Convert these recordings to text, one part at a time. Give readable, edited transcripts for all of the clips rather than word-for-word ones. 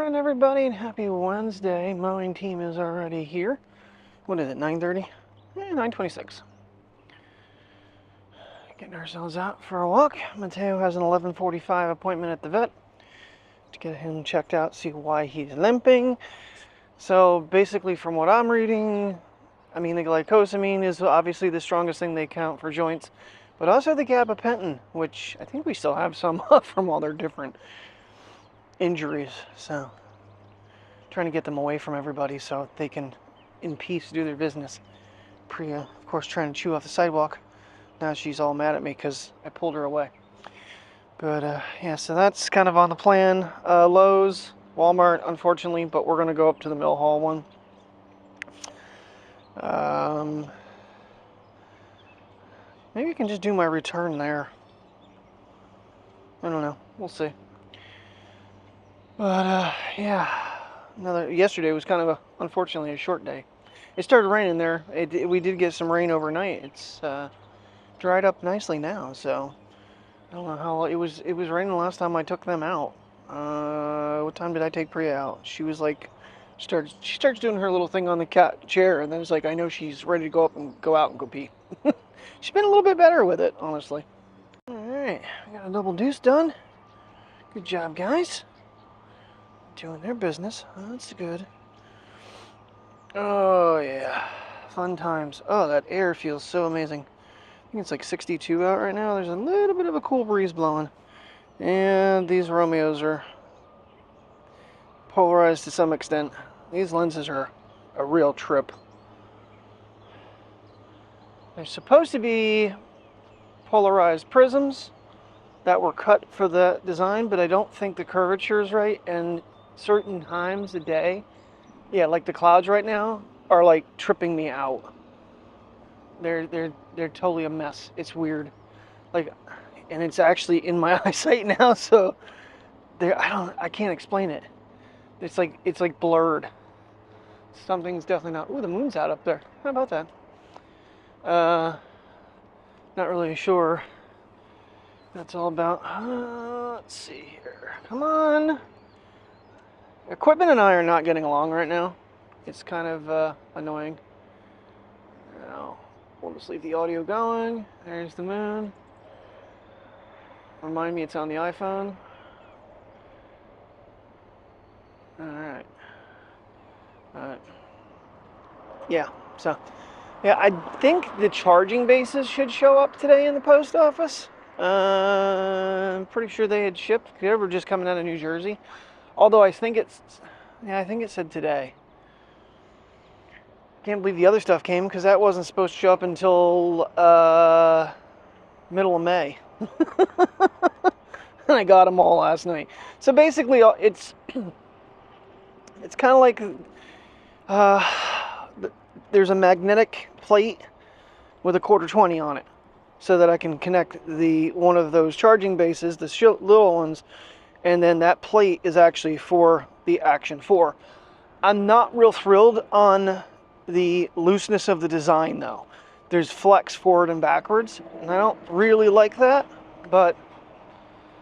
morning, everybody, and happy Wednesday. Mowing team is already here. What is it, 9:30? 9:26. Getting ourselves out for a walk. Mateo has an 11:45 appointment at the vet to get him checked out, see why he's limping. So basically, from what I'm reading, the glycosamine is obviously the strongest thing they count for joints, but also the gabapentin, which I think we still have some from all their different injuries. So trying to get them away from everybody so they can in peace do their business. Priya, of course, trying to chew off the sidewalk. Now she's all mad at me because I pulled her away. But yeah, so that's kind of on the plan. Lowe's, Walmart, unfortunately, but we're going to go up to the Mill Hall one. Maybe I can just do my return there. I don't know. We'll see. But yeah, yesterday was kind of unfortunately a short day. It started raining there. We did get some rain overnight. It's dried up nicely now, so I don't know how it was raining the last time I took them out. What time did I take Priya out? She was like, she starts doing her little thing on the cat chair, and then it's like, I know she's ready to go up and go out and go pee. She's been a little bit better with it, honestly. All right, I got a double deuce done. Good job, guys. Doing their business. Oh, that's good. Oh yeah, fun times. Oh, that air feels so amazing. I think it's like 62 out right now. There's a little bit of a cool breeze blowing, and these Romeos are polarized to some extent. These lenses are a real trip. They're supposed to be polarized prisms that were cut for the design, but I don't think the curvature is right, and certain times a day, yeah, like the clouds right now are like tripping me out. They're totally a mess. It's weird, like, and it's actually in my eyesight now, so I can't explain it. It's like blurred. Something's definitely not. Ooh, the moon's out up there. How about that? Not really sure that's all about. Let's see here. Come on. Equipment and I are not getting along right now. It's kind of annoying. Now, we'll just leave the audio going. There's the moon. Remind me it's on the iPhone. Alright. Yeah, so. Yeah, I think the charging bases should show up today in the post office. I'm pretty sure they had shipped. They were just coming out of New Jersey. Although I think it said today. Can't believe the other stuff came because that wasn't supposed to show up until middle of May. And I got them all last night. So basically, it's kind of like there's a magnetic plate with a 1/4-20 on it, so that I can connect one of those charging bases, the little ones. And then that plate is actually for the Action 4. I'm not real thrilled on the looseness of the design, though. There's flex forward and backwards, and I don't really like that, but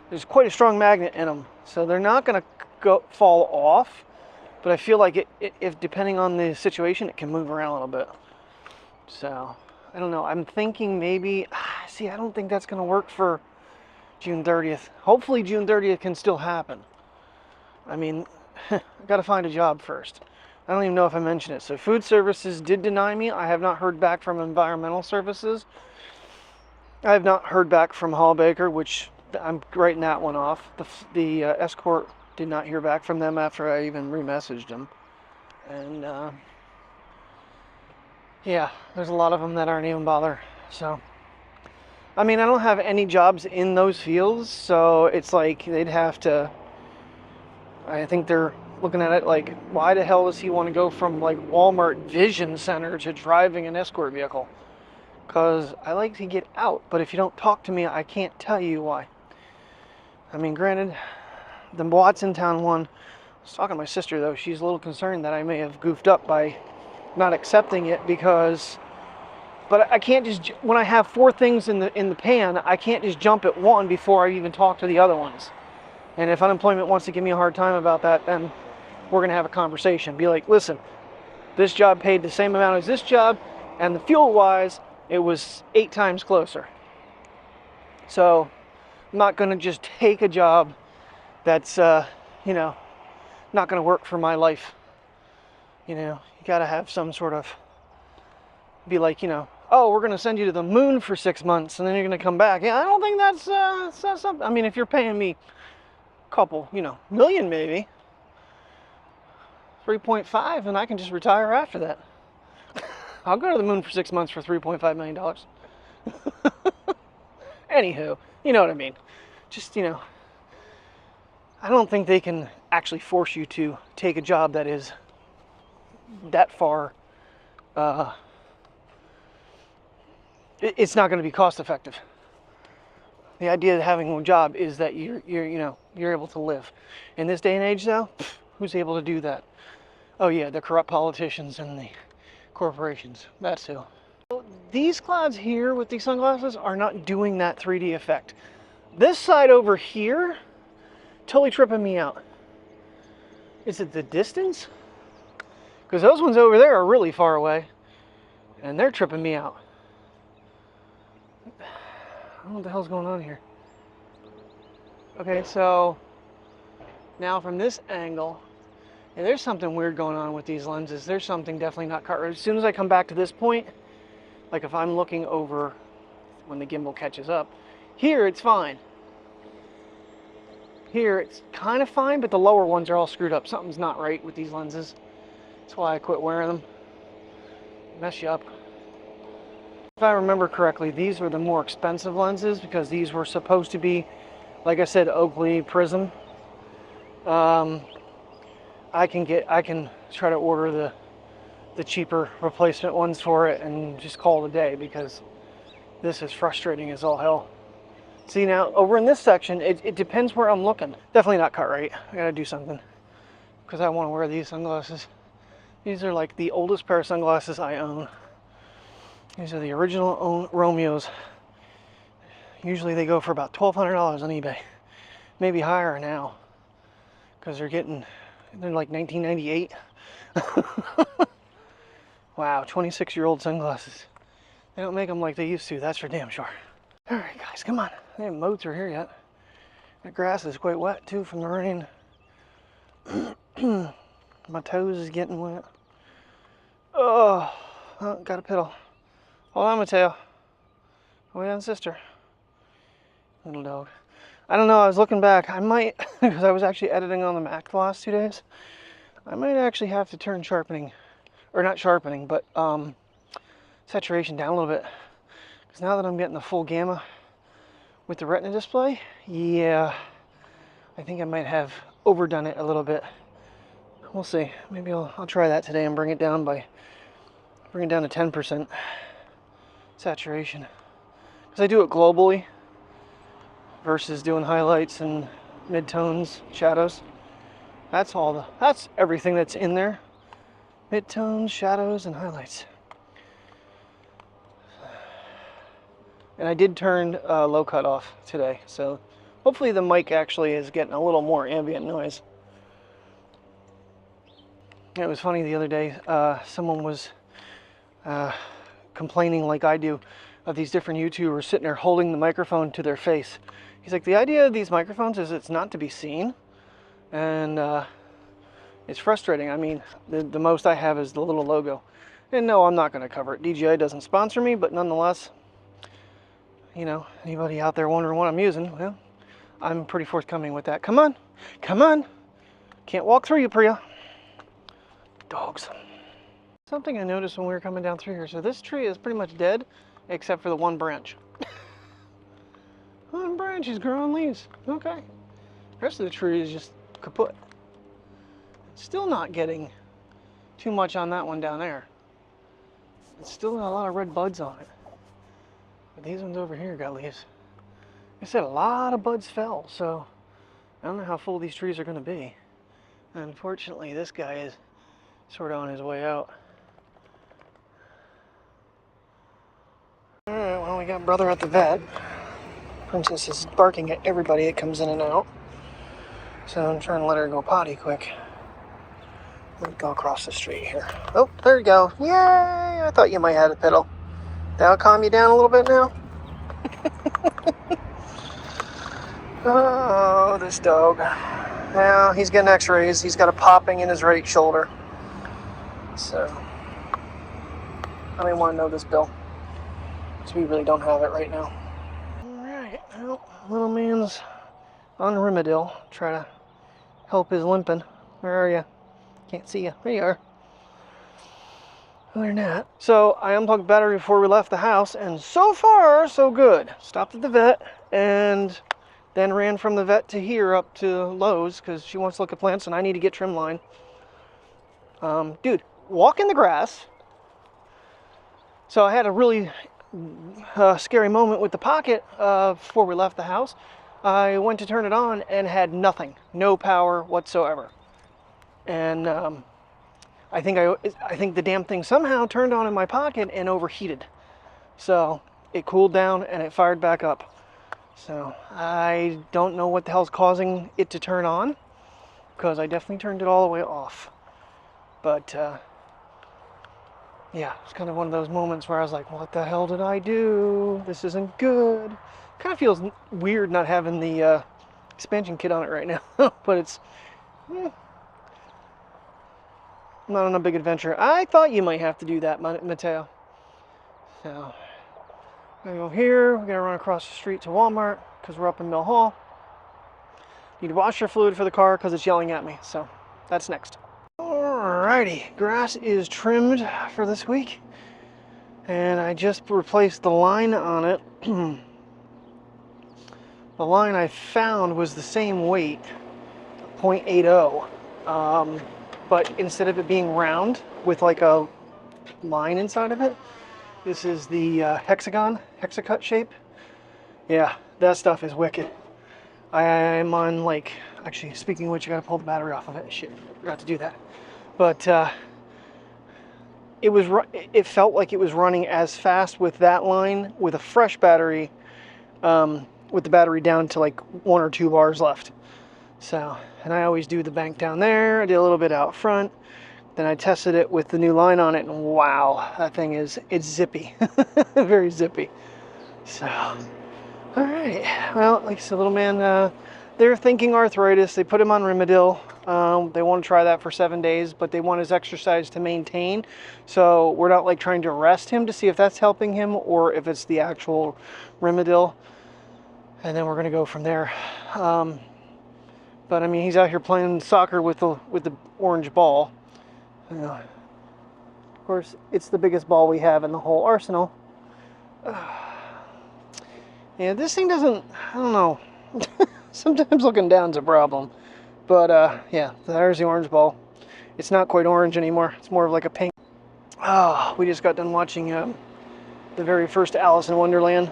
there's quite a strong magnet in them, so they're not going to fall off, but I feel like if depending on the situation, it can move around a little bit. So, I don't know. I'm thinking maybe, I don't think that's going to work for June 30th. Hopefully June 30th can still happen. I mean, I got to find a job first. I don't even know if I mentioned it. So food services did deny me. I have not heard back from environmental services. I have not heard back from Hall Baker, which I'm writing that one off. The escort did not hear back from them after I even re-messaged them. And yeah, there's a lot of them that aren't even bother. So I mean, I don't have any jobs in those fields, so it's like they'd have to, I think they're looking at it like, why the hell does he want to go from like Walmart Vision Center to driving an escort vehicle? Because I like to get out, but if you don't talk to me, I can't tell you why. I mean, granted, the Watsontown one, I was talking to my sister though, she's a little concerned that I may have goofed up by not accepting it because, but I can't just, when I have 4 things in the pan, I can't just jump at one before I even talk to the other ones. And if unemployment wants to give me a hard time about that, then we're going to have a conversation. Be like, listen, this job paid the same amount as this job, and the fuel-wise, it was 8 times closer. So I'm not going to just take a job that's, you know, not going to work for my life. You know, you got to have some sort of, be like, you know, oh, we're going to send you to the moon for 6 months, and then you're going to come back. Yeah, I don't think that's something. I mean, if you're paying me a couple, you know, million maybe, 3.5, and I can just retire after that. I'll go to the moon for 6 months for $3.5 million. Anywho, you know what I mean. Just, you know, I don't think they can actually force you to take a job that is that far. It's not going to be cost effective. The idea of having one job is that you're able to live. In this day and age, though, who's able to do that? Oh yeah, the corrupt politicians and the corporations. That's who. These clouds here with these sunglasses are not doing that 3D effect. This side over here, totally tripping me out. Is it the distance? Because those ones over there are really far away, and they're tripping me out. I don't know what the hell's going on here. Okay, so now from this angle, yeah, there's something weird going on with these lenses. There's something definitely not cut right. As soon as I come back to this point, like if I'm looking over when the gimbal catches up, here it's fine. Here it's kind of fine, but the lower ones are all screwed up. Something's not right with these lenses. That's why I quit wearing them. Mess you up. If I remember correctly, these were the more expensive lenses because these were supposed to be, like I said, Oakley prism. I can try to order the cheaper replacement ones for it and just call it a day because this is frustrating as all hell. See, now over in this section, it depends where I'm looking. Definitely not cut right. I gotta do something because I want to wear these sunglasses. These are like the oldest pair of sunglasses I own. These are the original Romeos. Usually they go for about $1,200 on eBay. Maybe higher now because they're like 1998. Wow, 26-year-old sunglasses. They don't make them like they used to, that's for damn sure. All right, guys, come on. They haven't mowed through here yet. The grass is quite wet, too, from the rain. My toes is getting wet. Oh, got a piddle. Hold on, Mateo. Wait on, sister. Little dog. I don't know, I was looking back. I might, because I was actually editing on the Mac the last 2 days, I might actually have to turn sharpening, or not sharpening, but saturation down a little bit. Because now that I'm getting the full gamma with the Retina display, yeah, I think I might have overdone it a little bit. We'll see. Maybe I'll try that today and bring it down to 10% saturation. Because I do it globally versus doing highlights and midtones, shadows. That's everything that's in there. Midtones, shadows, and highlights. And I did turn low cut off today, so hopefully the mic actually is getting a little more ambient noise. It was funny the other day, someone was complaining like I do of these different YouTubers sitting there holding the microphone to their face. He's like, the idea of these microphones is it's not to be seen, and it's frustrating. I mean, the most I have is the little logo. And no, I'm not going to cover it. DJI doesn't sponsor me, but nonetheless, you know, anybody out there wondering what I'm using, well, I'm pretty forthcoming with that. Come on, come on. Can't walk through you, Priya. Dogs. Something I noticed when we were coming down through here. So this tree is pretty much dead, except for the one branch. One branch is growing leaves. Okay. The rest of the tree is just kaput. Still not getting too much on that one down there. It's still got a lot of red buds on it. But these ones over here got leaves. I said a lot of buds fell, so I don't know how full these trees are going to be. Unfortunately, this guy is sort of on his way out. Alright, well, we got brother at the vet. Princess is barking at everybody that comes in and out. So I'm trying to let her go potty quick. Let me go across the street here. Oh, there you go. Yay! I thought you might have a pedal. That'll calm you down a little bit now. Oh, this dog. Now he's getting x-rays. He's got a popping in his right shoulder. So, I don't even want to know this, Bill. So we really don't have it right now. Alright, well, little man's on Rimadyl. Try to help his limping. Where are you? Can't see you. There you are. Other than that. So I unplugged the battery before we left the house, and so far, so good. Stopped at the vet, and then ran from the vet to here up to Lowe's, because she wants to look at plants, and I need to get trim line. Dude, walk in the grass. So I had a really scary moment with the Pocket before we left the house. I went to turn it on and had nothing, no power whatsoever. And I think the damn thing somehow turned on in my Pocket and overheated. So it cooled down and it fired back up. So I don't know what the hell's causing it to turn on, because I definitely turned it all the way off. But yeah, it's kind of one of those moments where I was like, what the hell did I do? This isn't good. Kind of feels weird not having the expansion kit on it right now. But it's not on a big adventure. I thought you might have to do that, Mateo. So, we're gonna go here. We're gonna run across the street to Walmart because we're up in Mill Hall. Need washer fluid for the car because it's yelling at me. So, that's next. Alrighty, grass is trimmed for this week. And I just replaced the line on it. The line I found was the same weight, 0.80. But instead of it being round with like a line inside of it, this is the hexacut shape. Yeah, that stuff is wicked. I'm on like, actually speaking of which, I gotta pull the battery off of it. Shit, forgot to do that. But it felt like it was running as fast with that line with a fresh battery, with the battery down to like 1 or 2 bars left. So, and I always do the bank down there. I did a little bit out front. Then I tested it with the new line on it, and wow, that thing it's zippy. Very zippy. So, all right. Well, like I said, little man, they're thinking arthritis. They put him on Rimadyl. They want to try that for 7 days, but they want his exercise to maintain. So we're not like trying to rest him to see if that's helping him or if it's the actual Rimadyl. And then we're going to go from there. But I mean, he's out here playing soccer with the orange ball. Of course, it's the biggest ball we have in the whole arsenal. Yeah, this thing doesn't, I don't know. Sometimes looking down's a problem. But yeah, there's the orange ball. It's not quite orange anymore. It's more of like a pink. Oh, we just got done watching the very first Alice in Wonderland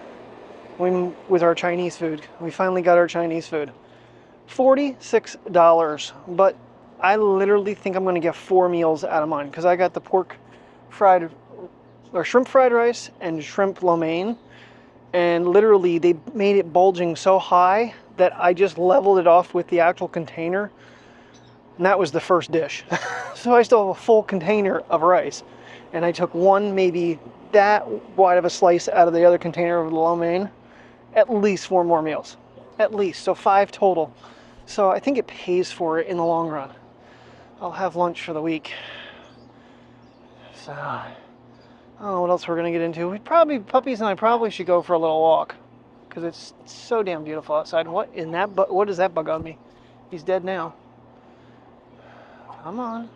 with our Chinese food. We finally got our Chinese food. $46, but I literally think I'm going to get 4 meals out of mine because I got the shrimp fried rice and shrimp lo mein, and literally they made it bulging so high that I just leveled it off with the actual container, and that was the first dish. So I still have a full container of rice, and I took one maybe that wide of a slice out of the other container of the lo mein. At least 4 more meals, at least, so 5 total. So I think it pays for it in the long run. I'll have lunch for the week. So I don't know what else we're gonna get into. Puppies and I probably should go for a little walk because it's so damn beautiful outside. What is that bug on me? He's dead now. Come on.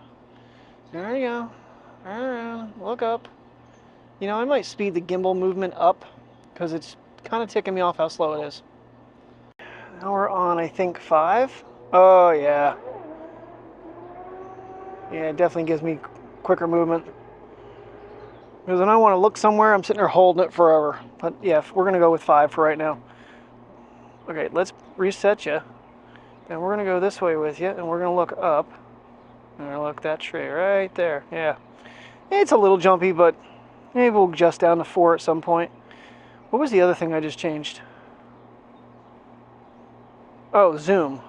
There you go. Turn around. Look up. You know, I might speed the gimbal movement up because it's kind of ticking me off how slow it is. Now we're on, I think, 5. Oh, yeah. Yeah, it definitely gives me quicker movement. Because when I want to look somewhere, I'm sitting there holding it forever. But yeah, we're going to go with 5 for right now. Okay, let's reset you. And we're going to go this way with you, and we're going to look up. And look, that tree right there. Yeah. It's a little jumpy, but maybe we'll adjust down to 4 at some point. What was the other thing I just changed? Oh, zoom.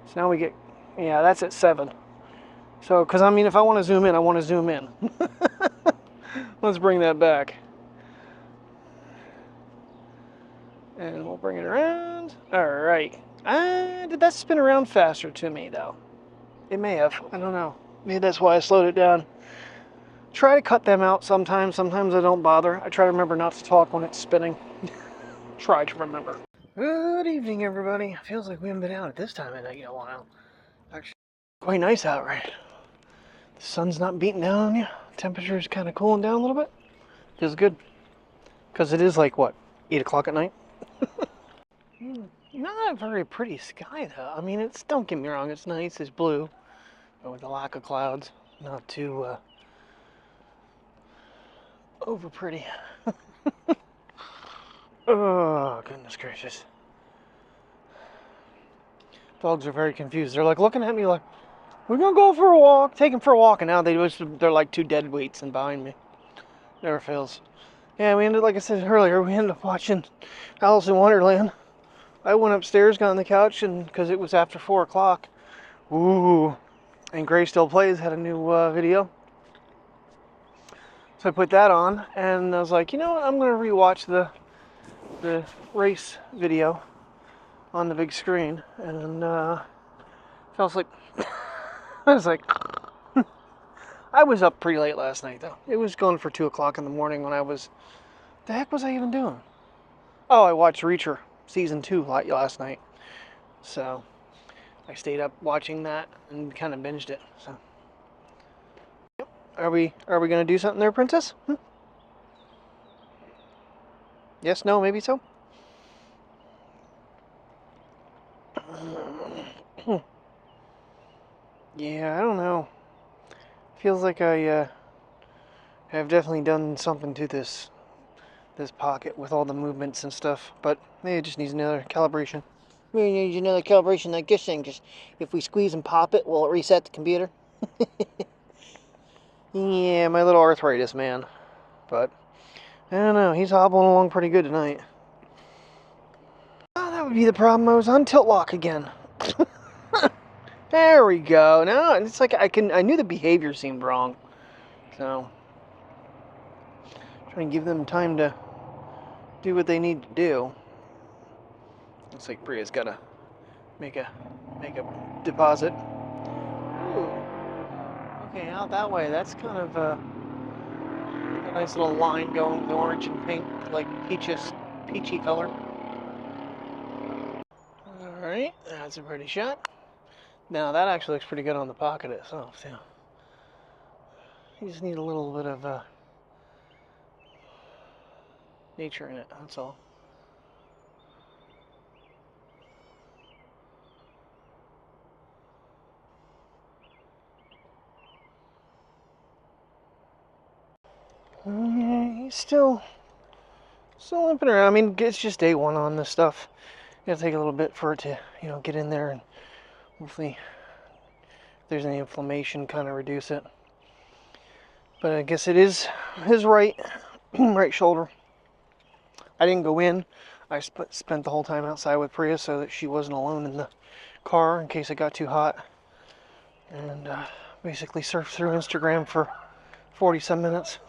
So now we get Yeah, that's at 7. So, because I mean, if I want to zoom in, I want to zoom in. Let's bring that back. And we'll bring it around. All right. Did that spin around faster to me, though? It may have. I don't know. Maybe that's why I slowed it down. Try to cut them out sometimes. Sometimes I don't bother. I try to remember not to talk when it's spinning. Try to remember. Good evening, everybody. Feels like we haven't been out at this time of night in a while. Actually, quite nice out, right? The sun's not beating down on you. Temperature is kind of cooling down a little bit. Feels good. Because it is like, what, 8 o'clock at night? Not a very pretty sky, though. I mean, don't get me wrong, it's nice. It's blue. But with the lack of clouds, not too over pretty. Oh, goodness gracious. Dogs are very confused. They're like looking at me like, we're gonna go for a walk. Take them for a walk, and now they're like 2 dead weights and behind me. Never fails. Yeah, like I said earlier, we ended up watching Alice in Wonderland. I went upstairs, got on the couch, and because it was after 4 o'clock. Ooh. And Gray Still Plays had a new video. So I put that on, and I was like, you know what, I'm going to rewatch the race video on the big screen. And fell asleep. I was like, I was up pretty late last night, though. It was going for 2 o'clock in the morning when the heck was I even doing? Oh, I watched Reacher Season 2 last night. So I stayed up watching that and kind of binged it. So, yep. Are we gonna do something there, Princess? Yes, no, maybe so. Yeah, I don't know. Feels like I have definitely done something to this Pocket with all the movements and stuff, but maybe it just needs another calibration. Maybe it needs another calibration like this thing. Just if we squeeze and pop it, will it reset the computer? Yeah, my little arthritis man. But I don't know. He's hobbling along pretty good tonight. Oh, that would be the problem. I was on tilt lock again. There we go. No, it's like I knew the behavior seemed wrong. So trying to give them time to do what they need to do. Looks like Priya's gotta make a deposit. Ooh. Okay, out that way. That's kind of a nice little line going with orange and pink, like peachy color. All right, that's a pretty shot. Now that actually looks pretty good on the Pocket itself too. You just need a little bit of nature in it. That's all. He's still limping around. I mean, it's just day 1 on this stuff. It'll take a little bit for it to, get in there, and hopefully, if there's any inflammation, kind of reduce it. But I guess it is his right shoulder. I didn't go in. I spent the whole time outside with Priya so that she wasn't alone in the car in case it got too hot. And basically surfed through Instagram for 40 some minutes.